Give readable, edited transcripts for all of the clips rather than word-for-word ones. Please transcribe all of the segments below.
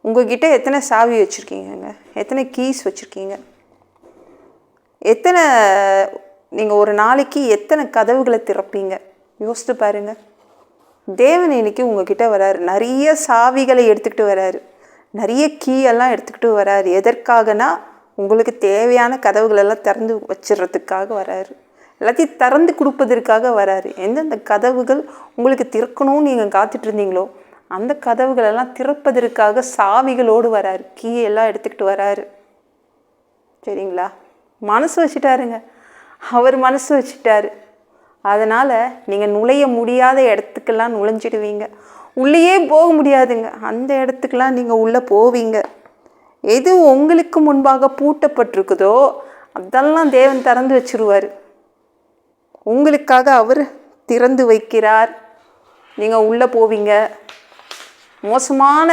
உங்ககிட்ட எத்தனை சாவி வச்சுருக்கீங்கங்க? எத்தனை கீஸ் வச்சுருக்கீங்க? எத்தனை நீங்கள் ஒரு நாளைக்கு எத்தனை கதவுகளை திறப்பீங்க? யோசித்து பாருங்க. தேவன் இன்னைக்கு உங்ககிட்ட வராரு, நிறைய சாவிகளை எடுத்துக்கிட்டு வராரு, நிறைய கீயெல்லாம் எடுத்துக்கிட்டு வராரு. எதற்காகனா உங்களுக்கு தேவையான கதவுகளெல்லாம் திறந்து வச்சிடறதுக்காக வராரு, எல்லாத்தையும் திறந்து கொடுப்பதற்காக வராரு. எந்தெந்த கதவுகள் உங்களுக்கு திறக்கணும்னு நீங்கள் காத்துட்டு இருந்தீங்களோ அந்த கதவுகளெல்லாம் திறப்பதற்காக சாவிகளோடு வராரு, கீயெல்லாம் எடுத்துக்கிட்டு வராரு. சரிங்களா? மனசு வச்சுட்டாருங்க, அவர் மனசு வச்சுட்டாரு. அதனால் நீங்கள் நுழைய முடியாத இடத்துக்கெல்லாம் நுழைஞ்சிடுவீங்க, உள்ளேயே போக முடியாதுங்க அந்த இடத்துக்கெல்லாம் நீங்கள் உள்ளே போவீங்க. எது உங்களுக்கு முன்பாக பூட்டப்பட்டிருக்குதோ அதெல்லாம் தேவன் திறந்து வச்சிருவார். உங்களுக்காக அவர் திறந்து வைக்கிறார், நீங்கள் உள்ளே போவீங்க. மோசமான,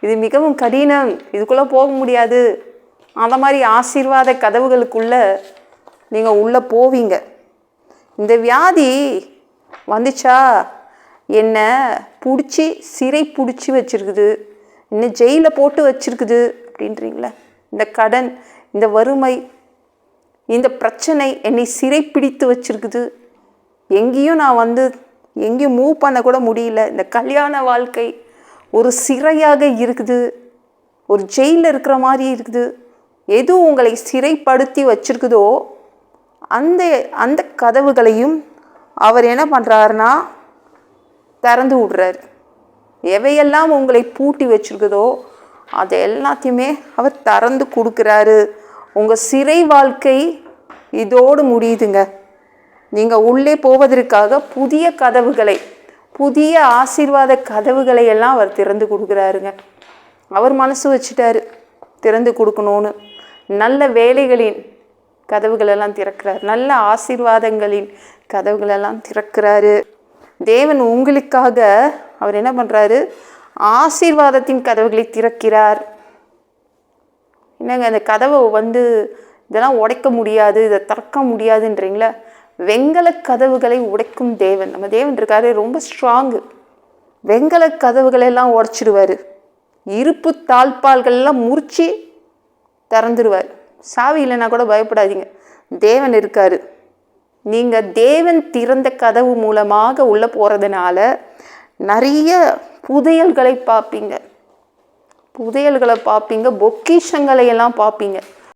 இது மிகவும் கடினம், இதுக்குள்ளே போக முடியாது, அந்த மாதிரி ஆசீர்வாத கதவுகளுக்குள்ளே நீங்கள் உள்ளே போவீங்க. இந்த வியாதி வந்துச்சா என்னை பிடிச்சி சிறை பிடிச்சி வச்சுருக்குது, இன்னும் ஜெயிலில் போட்டு வச்சுருக்குது அப்படின்றீங்களே. இந்த கடன், இந்த வறுமை, இந்த பிரச்சனை என்னை சிறை பிடித்து வச்சுருக்குது, எங்கேயும் நான் எங்கேயும் மூவ் பண்ண கூட முடியல, இந்த கல்யாண வாழ்க்கை ஒரு சிறையாக இருக்குது, ஒரு ஜெயிலில் இருக்கிற மாதிரி இருக்குது. எது உங்களை சிறைப்படுத்தி வச்சுருக்குதோ அந்த அந்த கதவுகளையும் அவர் என்ன பண்ணுறாருன்னா திறந்து விடுறாரு. எவையெல்லாம் உங்களை பூட்டி வச்சுருக்குதோ அதை எல்லாத்தையுமே அவர் திறந்து கொடுக்குறாரு. உங்கள் சிறை வாழ்க்கை இதோடு முடியுதுங்க. நீங்கள் உள்ளே போவதற்காக புதிய கதவுகளை, புதிய ஆசீர்வாத கதவுகளை எல்லாம் அவர் திறந்து கொடுக்குறாருங்க. அவர் மனசு வச்சுட்டாரு திறந்து கொடுக்கணும்னு. நல்ல வேலைகளின் கதவுகளெல்லாம் திறக்கிறார், நல்ல ஆசீர்வாதங்களின் கதவுகளெல்லாம் திறக்கிறாரு. தேவன் உங்களுக்காக அவர் என்ன பண்ணுறாரு? ஆசீர்வாதத்தின் கதவுகளை திறக்கிறார். என்னங்க அந்த கதவை இதெல்லாம் உடைக்க முடியாது, இதை திறக்க முடியாதுன்றீங்களா? வெங்கல கதவுகளை உடைக்கும் தேவன் நம்ம தேவன் இருக்காரு, ரொம்ப ஸ்ட்ராங்கு. வெங்கல கதவுகளெல்லாம் உடைச்சிடுவார், இருப்பு தாழ்பால்கள்லாம் முறிச்சு திறந்துடுவார். சாவி இல்லைன்னா கூட பயப்படாதீங்க, தேவன் இருக்காரு. நீங்கள் தேவன் திறந்த கதவு மூலமாக உள்ளே போகிறதுனால நிறைய புதையல்களை பார்ப்பீங்க, பொக்கிஷங்களை எல்லாம் பார்ப்பீங்க.